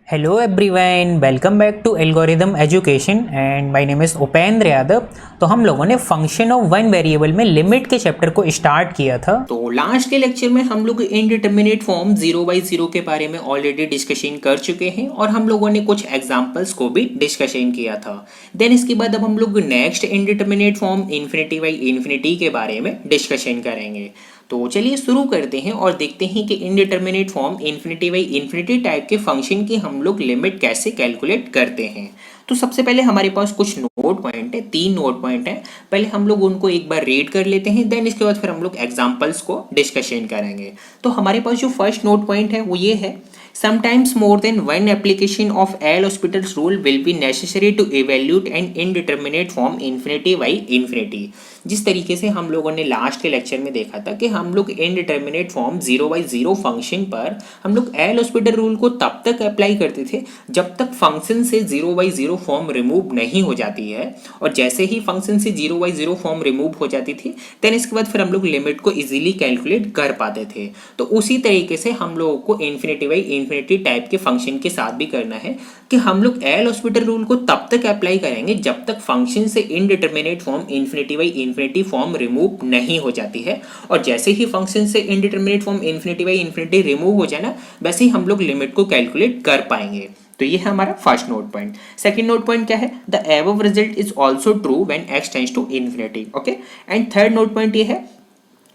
Hello everyone, welcome back to algorithm education and my name is Upendra Yadav. तो हम लोगों ने फंक्शन ऑफ वन वेरिएबल में लिमिट के चैप्टर को स्टार्ट किया था। तो लास्ट के लेक्चर में हम लोग इनडिटरमिनेट फॉर्म 0/0 के बारे में ऑलरेडी डिस्कशन कर चुके हैं और हम लोगों ने कुछ एग्जांपल्स को भी डिस्कशन किया था। देन इसके बाद अब हम लोग next indeterminate form infinity by infinity के बारे में डिस्कशन करेंगे। तो चलिए शुरू करते हैं और देखते हैं कि indeterminate form infinity by infinity type के फंक्शन की हम लोग लिमिट कैसे कैलकुलेट करते हैं। तो सबसे पहले हमारे पास कुछ नोट पॉइंट है, 3 नोट पॉइंट है। पहले हम लोग उनको एक बार रीड कर लेते हैं, देन इसके बाद फिर हम लोग एग्जांपल्स को डिस्कशन करेंगे। तो हमारे पास जो फर्स्ट नोट पॉइंट है वो ये है, sometimes more than one application of L'Hospital's rule will be necessary to evaluate an indeterminate form infinity by infinity। जिस तरीके से हम लोगों ने लास्ट के लेक्चर में देखा था कि हम लोग इनडिटरमिनेट फॉर्म 0/0 फंक्शन पर हम लोग L'Hospital रूल को तब तक अप्लाई करते थे जब तक फंक्शन से 0/0 फॉर्म रिमूव नहीं हो जाती है, और जैसे ही फंक्शन से 0/0 फॉर्म रिमूव हो जाती थी देन इसके बाद फिर हम लोग लिमिट को इजीली कैलकुलेट कर पाते थे। तो उसी तरीके से हम लोगों को इन्फिनिटी बाई इन्फिनिटी टाइप के फंक्शन के साथ भी करना है कि हम लोग L'Hospital रूल को तब तक अप्लाई करेंगे जब तक फंक्शन से indeterminate form infinity by infinity form remove नहीं हो जाती है, और जैसे ही फंक्शन से indeterminate form infinity by infinity remove हो जाए ना, वैसे ही हम लोग लिमिट को कैलकुलेट कर पाएंगे। तो ये है हमारा first note point. Second note point क्या है, the above result is also true when x tends to infinity. Okay, and third note point ये है,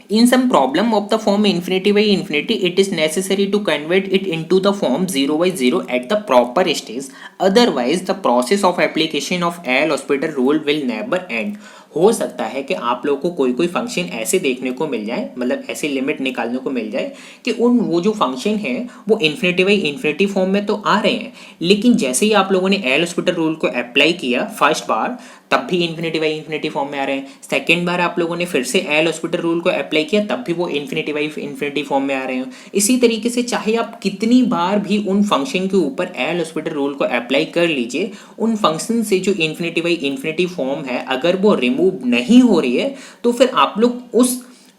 in some problem of the form infinity by infinity it is necessary to convert it into the form 0/0 at the proper stage, otherwise the process of application of L'Hospital rule will never end। हो सकता है कि आप लोगों को कोई कोई function ऐसे देखने को मिल जाए, मतलब ऐसी लिमिट निकालने को मिल जाए कि वो जो फंक्शन है वो इन्फिनिटी बाई इन्फिनिटी फॉर्म में तो आ रहे हैं, लेकिन जैसे ही आप लोगों ने L'Hospital रूल को अप्लाई किया फर्स्ट बार तब भी इन्फिनिटी बाई इन्फिनिटी फॉर्म में आ रहे हैं, सेकेंड बार आप लोगों ने फिर से L'Hospital रूल को अप्लाई किया तब भी वो इन्फिनिटी बाई इन्फिनिटी फॉर्म में आ रहे हैं। इसी तरीके से चाहे आप कितनी बार भी उन फंक्शन के ऊपर L'Hospital रूल को अप्लाई कर लीजिए, उन फंक्शन से जो इन्फिनिटी बाई इन्फिनिटी फॉर्म है अगर वो रिमूव नहीं हो रही है तो फिर आप लोग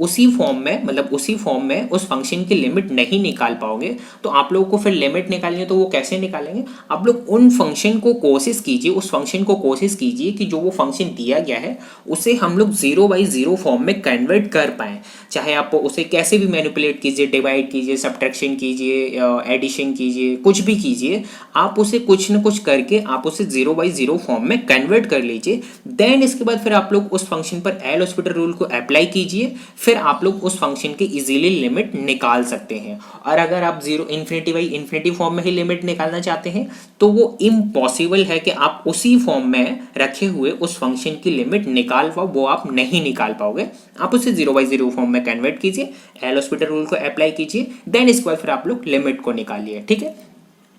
उसी फॉर्म में, मतलब उसी फॉर्म में उस फंक्शन की लिमिट नहीं निकाल पाओगे। तो आप लोगों को फिर लिमिट निकालनी है तो वो कैसे निकालेंगे, आप लोग उन फंक्शन को कोशिश कीजिए, उस फंक्शन को कोशिश कीजिए कि जो वो फंक्शन दिया गया है उसे हम लोग 0/0 फॉर्म में कन्वर्ट कर पाएँ। चाहे आप उसे कैसे भी मैनिपुलेट कीजिए, डिवाइड कीजिए, सब्ट्रैक्शन कीजिए, एडिशन कीजिए, कुछ भी कीजिए, आप उसे कुछ न कुछ करके आप उसे 0/0 फॉर्म में कन्वर्ट कर लीजिए। देन इसके बाद फिर आप लोग उस फंक्शन पर L'Hospital रूल को अप्लाई कीजिए, फिर आप लोग उस फंक्शन की इजीली लिमिट निकाल सकते हैं। और अगर आप इन्फिनिटी बाई इन्फिनिटी फॉर्म में ही लिमिट निकालना चाहते हैं तो वो इम्पॉसिबल है कि आप उसी फॉर्म में रखे हुए उस फंक्शन की लिमिट निकाल पाओ, वो आप नहीं निकाल पाओगे। आप उसे 0/0 फॉर्म में कन्वर्ट कीजिए, L'Hospital रूल को अप्लाई कीजिए, देन इसके बाद फिर आप लोग लिमिट को निकालिए। ठीक है,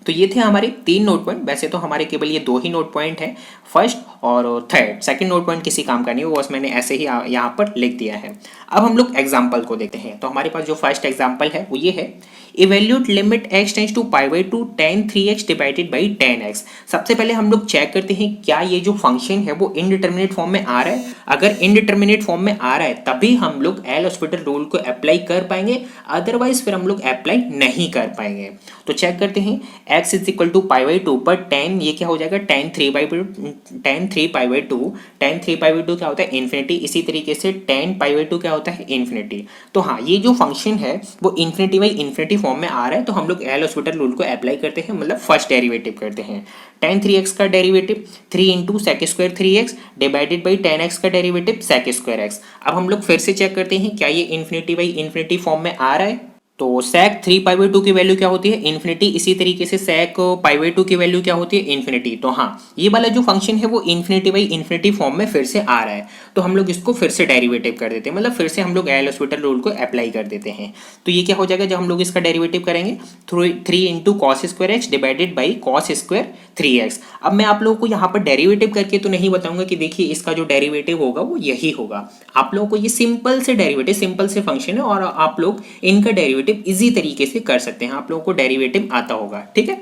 तो ये थे हमारे 3 नोट पॉइंट। वैसे तो हमारे केवल ये 2 ही नोट पॉइंट हैं, फर्स्ट और थर्ड। सेकंड नोट पॉइंट किसी काम का नहीं, वो बस मैंने ऐसे ही यहाँ पर लिख दिया है। अब हम लोग एग्जाम्पल को देखते हैं। तो हमारे पास जो फर्स्ट एग्जाम्पल है वो ये है, evaluate limit x tends to π/2 tan 3x divided by 10x। सबसे पहले हम लोग चेक करते हैं क्या ये जो फंक्शन है वो इनडिटरमिनेट फॉर्म में आ रहा है। अगर इनडिटरमिनेट फॉर्म में आ रहा है तभी हम लोग L'Hospital रूल को अप्लाई कर पाएंगे, अदरवाइज फिर हम लोग अप्लाई नहीं कर पाएंगे। तो चेक करते हैं, x इज इक्वल टू π/2 पर tan ये क्या हो जाएगा, tan 3π/2। tan 3π/2 क्या होता है, इन्फिनिटी। इसी तरीके से tan π/2 क्या होता है, इन्फिनिटी। तो हाँ, ये जो फंक्शन है वो इन्फिनिटी बाई इन्फिनिटी फॉर्म में आ रहा है, तो हम लोग L'Hospital रूल को अप्लाई करते हैं, मतलब फर्स्ट डेरिवेटिव करते हैं। tan 3x का derivative 3 into sec² 3x divided by tan x का डेरिवेटिव sec² x। अब हम लोग फिर से चेक करते हैं क्या ये इन्फिनिटी बाई इन्फिनिटी फॉर्म में आ रहा है। तो sec 3π/2 की वैल्यू क्या होती है, इन्फिनिटी। इसी तरीके से sec π/2 की वैल्यू क्या होती है, इन्फिनिटी। तो हाँ, ये वाला जो फंक्शन है वो इन्फिनिटी बाई इन्फिनिटी फॉर्म में फिर से आ रहा है, तो हम लोग इसको फिर से डेरिवेटिव कर देते हैं, मतलब फिर से हम लोग L'Hospital रूल को अप्लाई कर देते हैं। तो ये क्या हो जाएगा, जब हम लोग इसका डेरिवेटिव करेंगे 3 into cos² x divided by cos² 3x। अब मैं आप लोगों को यहाँ पर डेरिवेटिव करके तो नहीं बताऊंगा कि देखिए इसका जो डेरिवेटिव होगा वो यही होगा। आप लोगों को ये सिंपल से डेरिवेटिव, सिंपल से फंक्शन है और आप लोग इनका डेरिवेटिव इजी तरीके से कर सकते हैं, आप लोगों को डेरिवेटिव आता होगा। ठीक है,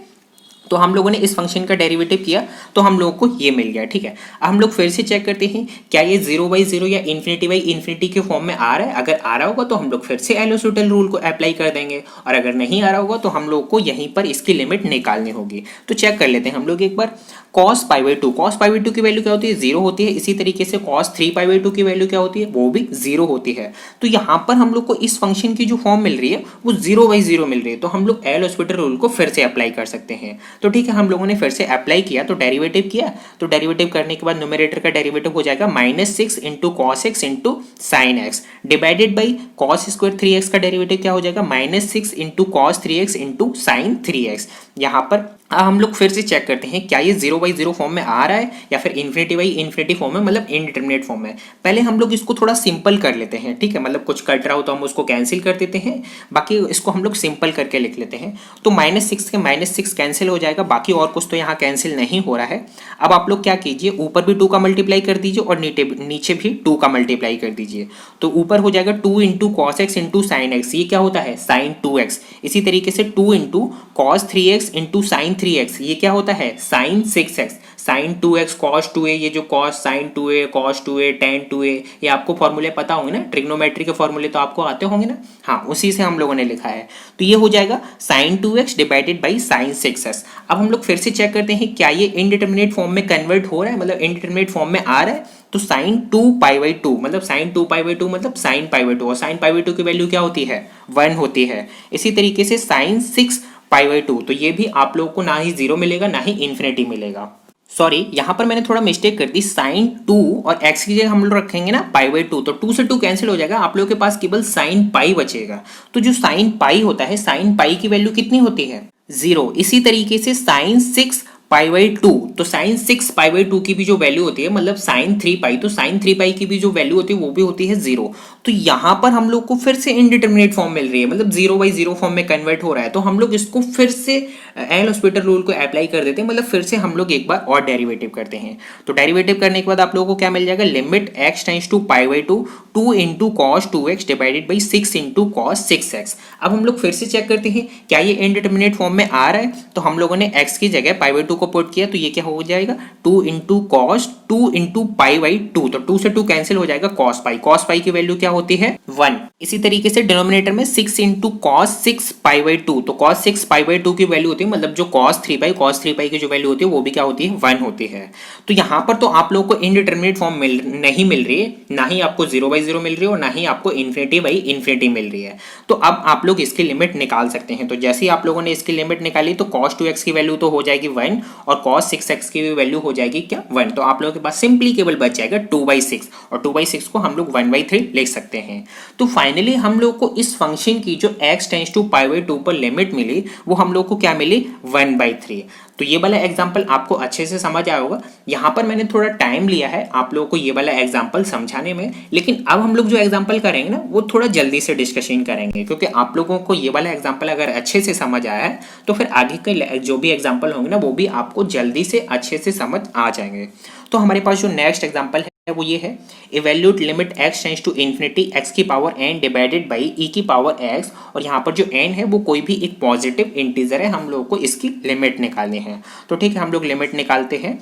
तो हम लोगों ने इस फंक्शन का डेरिवेटिव किया तो हम लोगों को ये मिल गया। ठीक है, अब हम लोग फिर से चेक करते हैं क्या ये 0/0 या इन्फिनिटी के फॉर्म में आ रहा है। अगर आ रहा होगा तो हम लोग फिर से एल रूल को अप्लाई कर देंगे, और अगर नहीं आ रहा होगा तो हम लोग को यहीं पर इसकी लिमिट निकालनी होगी। तो चेक कर लेते हैं हम लोग एक बार। cos π/2 की वैल्यू क्या होती है, 0 होती है। इसी तरीके से cos 3π/2 की वैल्यू क्या होती है, वो भी 0 होती है। तो यहाँ पर हम लोग को इस फंक्शन की जो फॉर्म मिल रही है वो 0/0 मिल रही है। तो हम लोग एल हॉस्पिटल रूल को फिर से अप्लाई कर सकते हैं। तो ठीक है, हम लोगों ने फिर से अप्लाई किया, तो डेरिवेटिव किया। तो डेरिवेटिव करने के बाद न्यूमरेटर का डेरिवेटिव हो जाएगा -6 × cos x × sin x divided by cos² 3x का डेरिवेटिव क्या हो जाएगा, -6 × cos 3x × sin 3x। यहाँ पर हम लोग फिर से चेक करते हैं क्या ये 0/0 फॉर्म में आ रहा है या फिर इन्फिनिटी फॉर्म में, मतलब इनडिटरमिनेट फॉर्म में। पहले हम लोग इसको थोड़ा सिंपल कर लेते हैं। ठीक है, मतलब कुछ कट रहा हो तो हम उसको कैंसिल कर देते हैं, बाकी इसको हम लोग सिंपल करके लिख लेते हैं। तो -6 के -6 कैंसिल हो जाएगा, बाकी और कुछ तो यहाँ कैंसिल नहीं हो रहा है। अब आप लोग क्या कीजिए, ऊपर भी 2 का मल्टीप्लाई कर दीजिए और नीचे भी 2 का मल्टीप्लाई कर दीजिए। तो ऊपर हो जाएगा 2 × cos x × sin x, ये क्या होता है sin 2x। इसी तरीके से 2 × cos 3x × sin 3x, ये क्या होता है sin 6x। sin 2x cos 2a, ये जो cos sin 2a cos 2a tan 2a, ये आपको फॉर्मूले पता होंगे ना, ट्रिग्नोमेट्री के फॉर्मूले तो आपको आते होंगे ना। हाँ, उसी से हम लोगों ने लिखा है। तो ये हो जाएगा sin 2x divided by sin 6x। अब हम लोग फिर से चेक करते हैं क्या ये इनडिटरमिनेट फॉर्म में कन्वर्ट हो रहा है, मतलब इनडिटरमिनेट फॉर्म में आ रहा है। तो sin 2π/2 मतलब sin 2π/2 मतलब sin π/2, और sin π/2 की वैल्यू क्या होती है, 1 होती है। इसी तरीके से sin 6π/2, तो ये भी आप लोगों को ना ही 0 मिलेगा ना ही इन्फिनिटी मिलेगा। सॉरी, यहाँ पर मैंने थोड़ा मिस्टेक कर दी। sin 2 और x की जगह हम लोग रखेंगे ना π/2, तो 2 से 2 कैंसिल हो जाएगा, आप लोगों के पास केवल sin π बचेगा। तो जो sin π होता है, sin π की वैल्यू कितनी होती है, 0। इसी तरीके से sin 6π/2, तो sin 6π/2 की भी जो वैल्यू होती है, मतलब sin 3π, तो sin 3π की भी जो वैल्यू होती है वो भी होती है 0। तो यहाँ पर हम लोग को फिर से इनडिटरमिनेट फॉर्म मिल रही है, मतलब 0/0 फॉर्म में कन्वर्ट हो रहा है। तो हम लोग इसको फिर से एल हॉस्पिटल रूल को अप्लाई कर देते हैं, मतलब फिर से हम लोग एक बार और डेरिवेटिव करते हैं। तो डेरिवेटिव करने के बाद आप लोगों को क्या मिल जाएगा, limit x tends to π/2 2 × cos 2x divided by 6 × cos 6x। अब हम लोग फिर से चेक करते हैं क्या ये इनडिटरमिनेट फॉर्म में आ रहा है। तो हम लोगों ने x की जगह π/2 को पुट किया, तो ये क्या हो जाएगा 2 × cos 2 × π/2, तो 2 से 2 कैंसिल हो जाएगा, cos π की वैल्यू क्या होती है 1। इसी तरीके से डिनोमिनेटर में 6 × cos 6π/2, तो cos 6π/2 की वैल्यू होती है, मतलब जो cos 3π की जो वैल्यू होती है वो भी क्या होती है 1 होती है। तो यहाँ पर तो आप लोगों को इनडिटरमिनेट फॉर्म नहीं मिल रही है, ना ही आपको 0/0 मिल रही है और ना ही आपको इन्फिनिटी मिल रही है। तो अब आप लोग इसकी लिमिट निकाल सकते हैं। तो जैसे ही आप लोगों ने इसकी लिमिट निकाली तो cos 2x की वैल्यू तो हो जाएगी 1 और cos 6x की भी वैल्यू हो जाएगी क्या 1। तो आप लोगों के पास सिंपली केवल बच जाएगा 2/6, और 2/6 को हम लोग 1/3 लिख सकते हैं। तो फाइनली हम लोग को इस फंक्शन की जो x टेंड्स टू π/2 पर लिमिट मिली वो हम लोग को क्या मिली 1/3। तो ये वाला एग्जाम्पल आपको अच्छे से समझ आया होगा। यहाँ पर मैंने थोड़ा टाइम लिया है आप लोगों को ये वाला एग्जाम्पल समझाने में, लेकिन अब हम लोग जो एग्जाम्पल करेंगे ना वो थोड़ा जल्दी से डिस्कशन करेंगे, क्योंकि आप लोगों को ये वाला एग्जाम्पल अगर अच्छे से समझ आया है तो फिर आगे के जो भी एग्जाम्पल होंगे ना वो भी आपको जल्दी से अच्छे से समझ आ जाएंगे। तो हमारे पास जो नेक्स्ट एग्जाम्पल है वो ये है, evaluate limit x tends to infinity x की power n divided by e की पावर x, और यहाँ पर जो n है वो कोई भी एक पॉजिटिव इंटीजर है, हम लोगों को इसकी लिमिट निकालनी है। तो ठीक है, हम लोग लिमिट निकालते हैं।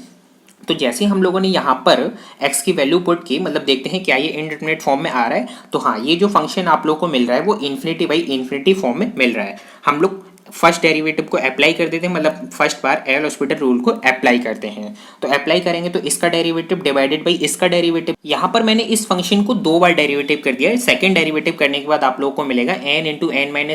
तो जैसे हम लोगों ने यहाँ पर x की वैल्यू पुट की, मतलब देखते हैं क्या ये इनडिटरमिनेट फॉर्म में आ रहा है। तो हाँ, ये जो फंक्शन आप लोग को मिल रहा है वो इन्फिनिटी फॉर्म में मिल रहा है। हम लोग फर्स्ट डेरिवेटिव को अप्लाई कर देते हैं, मतलब फर्स्ट बार एल हॉस्पिटल रूल को अप्लाई करते हैं। तो अप्लाई करेंगे तो इसका डेरिवेटिव डिवाइडेड बाई इसका डेरिवेटिव। यहाँ पर मैंने इस फंक्शन को 2 बार डेरिवेटिव कर दिया है। सेकंड डेरिवेटिव करने के बाद आप लोगों को मिलेगा n × n-1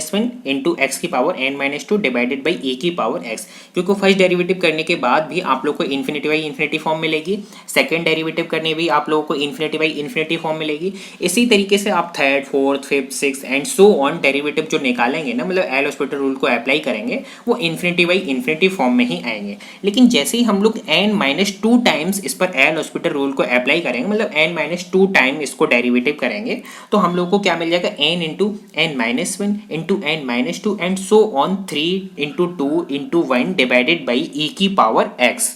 × x की power n-2 divided by e की पावर x, क्योंकि फर्स्ट डेरिवेटिव करने के बाद भी आप लोग को इन्फिनिटी फॉर्म मिलेगी, सेकंड डेरिवेटिव करने भी आप लोगों को इन्फिनिटी फॉर्म मिलेगी। इसी तरीके से आप third, fourth, fifth, six and so on derivative जो निकालेंगे ना, मतलब एल हॉस्पिटल रूल को अप्लाई करेंगे वो इन्फिनिटी फॉर्म में ही आएंगे। लेकिन जैसे ही हम लोग n-2 टाइम्स इस पर एल हॉस्पिटल रूल को अप्लाई करेंगे, मतलब n-2 टाइम इसको डेरिवेटिव करेंगे, तो हम लोग को क्या मिल जाएगा n × n-1 × n-2 and so on 3 × 2 × 1 divided by e की पावर x।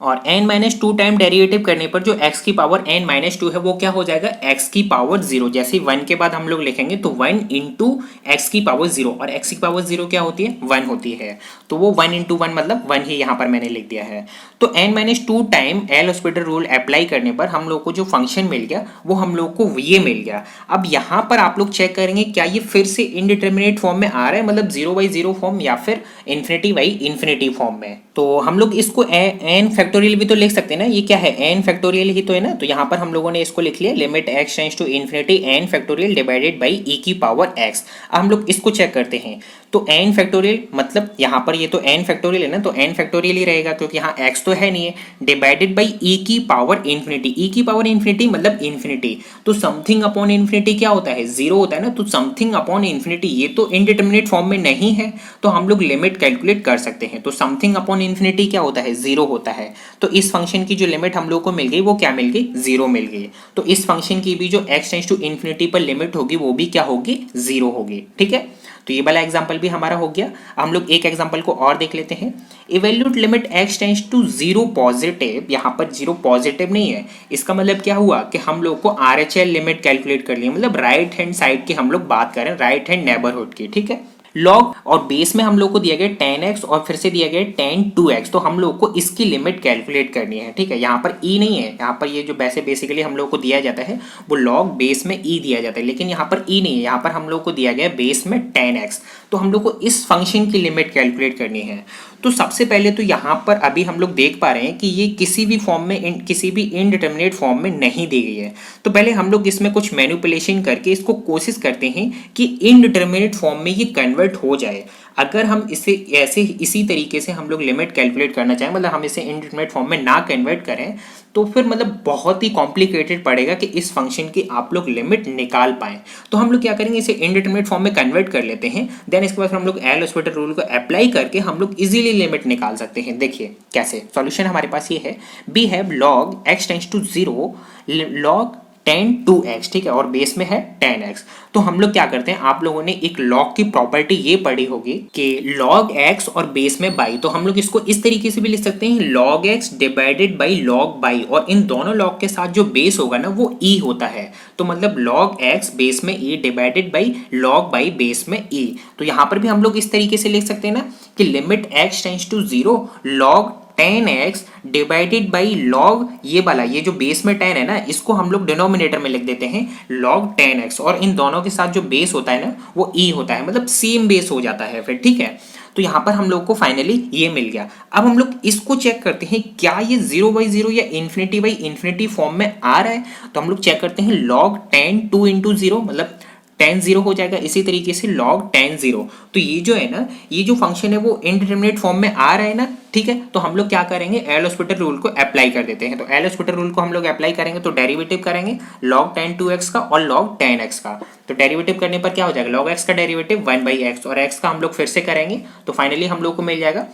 और n-2 टाइम डेरिवेटिव करने पर जो x की पावर n-2 है वो क्या हो जाएगा x की पावर 0। जैसे 1 के बाद हम लोग लिखेंगे तो 1 × x की पावर 0, और x की पावर 0 क्या होती है 1 होती है। तो वो 1 × 1 मतलब 1 ही यहाँ पर मैंने लिख दिया है। तो n-2 time L hospital rule apply करने पर हम लोग को जो फंक्शन मिल गया वो हम लोग को ये मिल गया। अब यहाँ पर आप लोग चेक करेंगे क्या ये फिर से इनडिटर्मिनेट फॉर्म में आ रहा है, मतलब 0/0 फॉर्म या फिर ∞/∞ फॉर्म में। तो हम लोग इसको n फैक्टोरियल भी तो लिख सकते हैं ना, ये क्या है n फैक्टोरियल ही तो है ना। तो यहाँ पर हम लोगों ने इसको लिख लिया limit x tends to infinity n factorial divided by e⁻x। अब हम लोग इसको चेक करते हैं। तो n फैक्टोरियल मतलब यहाँ पर ये तो n फैक्टोरियल है ना, तो n फैक्टोरियल ही रहेगा क्योंकि यहाँ x तो है नहीं है, डिवाइडेड बाई e⁻∞ मतलब इन्फिनिटी। तो समथिंग अपॉन इन्फिनिटी क्या होता है, 0 होता है ना। तो समथिंग अपॉन इन्फिनिटी ये तो इनडिटर्मिनेट फॉर्म में नहीं है, तो हम लोग लिमिट कैलकुलेट कर सकते हैं। तो समथिंग अपॉन इन्फिनिटी क्या होता है, 0 होता है। तो इस फंक्शन की जो लिमिट हम लोग को मिल गई वो क्या मिल गई, 0 मिल गई। तो इस फंक्शन की भी जो x टेंड्स टू इन्फिनिटी पर लिमिट होगी वो भी क्या होगी, 0 होगी। ठीक है, तो ये वाला एग्जांपल भी हमारा हो गया। हम लोग एक एग्जांपल को और देख लेते हैं। Evaluate limit x tends to 0 positive, यहाँ पर 0 पॉजिटिव नहीं है, इसका मतलब क्या हुआ कि हम लोग को RHL लिमिट कैलकुलेट कर लिया, मतलब राइट हैंड साइड की हम लोग बात करें, राइट हैंड नेबरहुड की। ठीक है, लॉग और बेस में हम लोग को दिया गया 10x और फिर से दिया गया 10 2x, तो हम लोग को इसकी लिमिट कैलकुलेट करनी है। ठीक है, यहाँ पर e नहीं है, यहाँ पर ये जो बेसिकली हम लोग को दिया जाता है वो लॉग बेस में e दिया जाता है, लेकिन यहाँ पर e नहीं है, यहाँ पर हम लोग को दिया गया बेस में 10x। तो हम लोग को इस फंक्शन की लिमिट कैलकुलेट करनी है। तो सबसे पहले तो यहाँ पर अभी हम लोग देख पा रहे हैं कि ये किसी भी फॉर्म में, किसी भी इनडिटर्मिनेट फॉर्म में नहीं दी गई है। तो पहले हम लोग इसमें कुछ मैनिपुलेशन करके इसको कोशिश करते हैं कि इनडिटर्मिनेट फॉर्म में ये कन्वर्ट हो जाए। अगर हम इसे ऐसे इसी तरीके से हम लोग लिमिट कैलकुलेट करना चाहें, मतलब हम इसे इनडिटर्मिनेट फॉर्म में ना कन्वर्ट करें, तो फिर मतलब बहुत ही कॉम्प्लिकेटेड पड़ेगा कि इस फंक्शन की आप लोग लिमिट निकाल पाएं। तो हम लोग क्या करेंगे, इसे इनडिटर्मिनेट फॉर्म में कन्वर्ट कर लेते हैं, देन इसके बाद हम लोग एल हॉस्पिटल रूल को अप्लाई करके हम लोग इजीली लिमिट निकाल सकते हैं। देखिए कैसे, सॉल्यूशन हमारे पास ये है, we have log x tends to 0 log 10 2x, ठीक है, और बेस में है 10x। तो हम लोग क्या करते हैं, आप लोगों ने एक लॉग की प्रॉपर्टी ये पढ़ी होगी कि log x और बेस में बाई, तो हम लोग इसको इस तरीके से भी लिख सकते हैं log x divided by log by, और इन दोनों लॉग के साथ जो बेस होगा ना वो e होता है। तो मतलब log x बेस में e divided by log by base में e। तो यहाँ पर भी हम लोग इस तरीके से लिख सकते हैं ना कि limit x tends to 0 log 10x divided by log ये वाला, ये जो बेस में 10 है ना, इसको हम लोग डिनोमिनेटर में लिख देते हैं log 10x, और इन दोनों के साथ जो बेस होता है ना वो e होता है, मतलब सेम बेस हो जाता है फिर। ठीक है, तो यहाँ पर हम लोग को फाइनली ये मिल गया। अब हम लोग इसको चेक करते हैं क्या ये 0/0 या ∞/∞ फॉर्म में आ रहा है। तो हम लोग चेक करते हैं log 10 2 × 0 मतलब 10 0 हो जाएगा, इसी तरीके से log 10 0। तो ये जो है ना, ये जो फंक्शन है वो इनडिटर्मिनेट फॉर्म में आ रहा है ना। ठीक है, तो हम लोग क्या करेंगे, एल हॉस्पिटल रूल को अप्लाई कर देते हैं। तो एल हॉस्पिटल रूल को हम लोग अप्लाई करेंगे तो डेरिवेटिव करेंगे log 10 2x का और log 10x का। तो डेरिवेटिव करने पर क्या हो जाएगा, log x का डेरिवेटिव 1/x, और x का हम लोग फिर से करेंगे तो फाइनली हम लोग को मिल जाएगा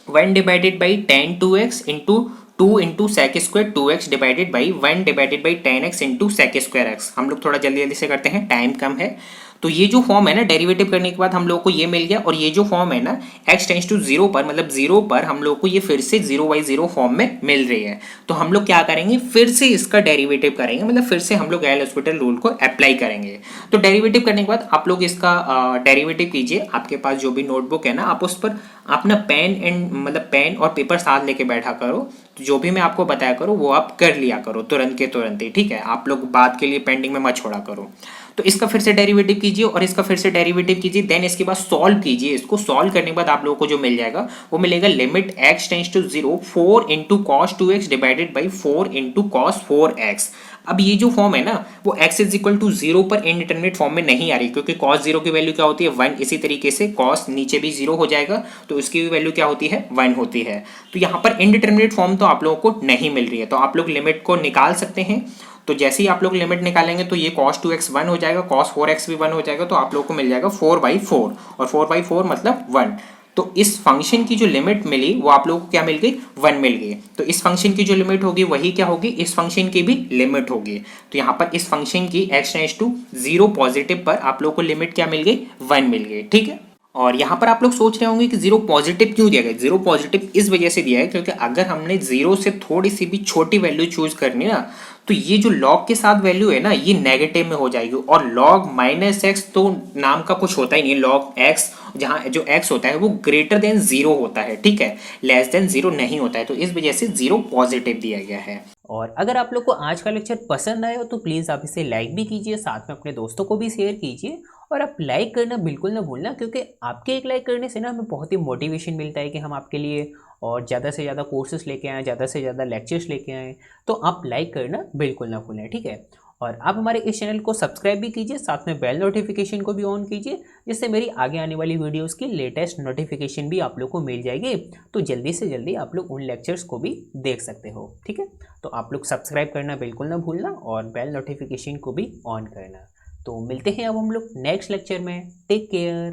1 divided by 10 2x into 2 into sec square 2x divided by 1 divided by 10x into sec square x। हम लोग थोड़ा जल्दी जल्दी से करते हैं, टाइम कम है। तो ये जो फॉर्म है ना, डेरिवेटिव करने के बाद हम लोग को ये मिल गया, और ये जो फॉर्म है ना x टेंड्स टू 0 पर, मतलब 0 पर हम लोग को ये फिर से 0/0 फॉर्म में मिल रही है। तो हम लोग क्या करेंगे, फिर से इसका डेरिवेटिव करेंगे, मतलब फिर से हम लोग एल हॉस्पिटल रूल को अप्लाई करेंगे। तो डेरिवेटिव करने के बाद आप लोग इसका डेरिवेटिव कीजिए। आपके पास जो भी नोटबुक है ना, आप उस पर अपना पेन और पेपर साथ लेके बैठा करो, जो भी मैं आपको बताया करो वो आप कर लिया करो तुरंत के तुरंत ही। ठीक है, आप लोग बात के लिए पेंडिंग में मत छोड़ा करो। तो इसका फिर से डेरिवेटिव कीजिए और इसका फिर से डेरिवेटिव कीजिए, देन इसके बाद सॉल्व कीजिए। इसको सॉल्व करने के बाद आप लोगों को जो मिल जाएगा वो मिलेगा limit x tends to 0 4 into cos 2x divided by 4 into cos 4x। अब ये जो फॉर्म है ना वो x इज इक्वल टू 0 पर इनडिटर्मिनेट फॉर्म में नहीं आ रही, क्योंकि cos 0 की वैल्यू क्या होती है 1। इसी तरीके से cos नीचे भी 0 हो जाएगा तो उसकी भी वैल्यू क्या होती है 1 होती है। तो यहाँ पर इनडिटर्मिनेट फॉर्म तो आप लोगों को नहीं मिल रही है, तो आप लोग लिमिट को निकाल सकते हैं। तो जैसे ही आप लोग लिमिट निकालेंगे तो ये cos 2x 1 हो जाएगा, cos 4x भी 1 हो जाएगा, तो आप लोग को मिल जाएगा 4/4, और 4/4 मतलब 1। तो इस फंक्शन की जो लिमिट मिली वो आप लोगों को क्या मिल गई 1 मिल गई। तो इस फंक्शन की जो लिमिट होगी वही क्या होगी, इस फंक्शन की भी लिमिट होगी। तो यहाँ पर इस फंक्शन की x टेंड्स टू 0 पॉजिटिव पर आप लोग को लिमिट क्या मिल गई 1 मिल गई। ठीक है, और यहाँ पर आप लोग सोच रहे होंगे कि 0 पॉजिटिव क्यों दिया गया। 0 पॉजिटिव इस वजह से दिया है क्योंकि अगर हमने 0 से थोड़ी सी भी छोटी वैल्यू चूज करनी ना तो ये जो log के साथ वैल्यू है ना ये नेगेटिव में हो जाएगी, और log माइनस एक्स तो नाम का कुछ होता ही नहीं, log x जहाँ जो x होता है वो ग्रेटर देन जीरो होता है, ठीक है, लेस देन जीरो नहीं होता है, तो इस वजह से जीरो पॉजिटिव दिया गया है। और अगर आप लोग को आज का लेक्चर पसंद आया हो तो प्लीज़ आप इसे लाइक भी कीजिए, साथ में अपने दोस्तों को भी शेयर कीजिए, और आप लाइक करना बिल्कुल ना भूलना, क्योंकि आपके एक लाइक करने से ना हमें बहुत ही मोटिवेशन मिलता है कि हम आपके लिए और ज़्यादा से ज़्यादा कोर्सेज लेके आएँ, ज़्यादा से ज़्यादा लेक्चर्स लेके आएँ। तो आप लाइक करना बिल्कुल ना भूलें, ठीक है। और आप हमारे इस चैनल को सब्सक्राइब भी कीजिए, साथ में बेल नोटिफिकेशन को भी ऑन कीजिए, जिससे मेरी आगे आने वाली वीडियोस की लेटेस्ट नोटिफिकेशन भी आप लोग को मिल जाएगी। तो जल्दी से जल्दी आप लोग उन लेक्चर्स को भी देख सकते हो, ठीक है। तो आप लोग सब्सक्राइब करना बिल्कुल ना भूलना और बेल नोटिफिकेशन को भी ऑन करना। तो मिलते हैं अब हम लोग नेक्स्ट लेक्चर में। Take care.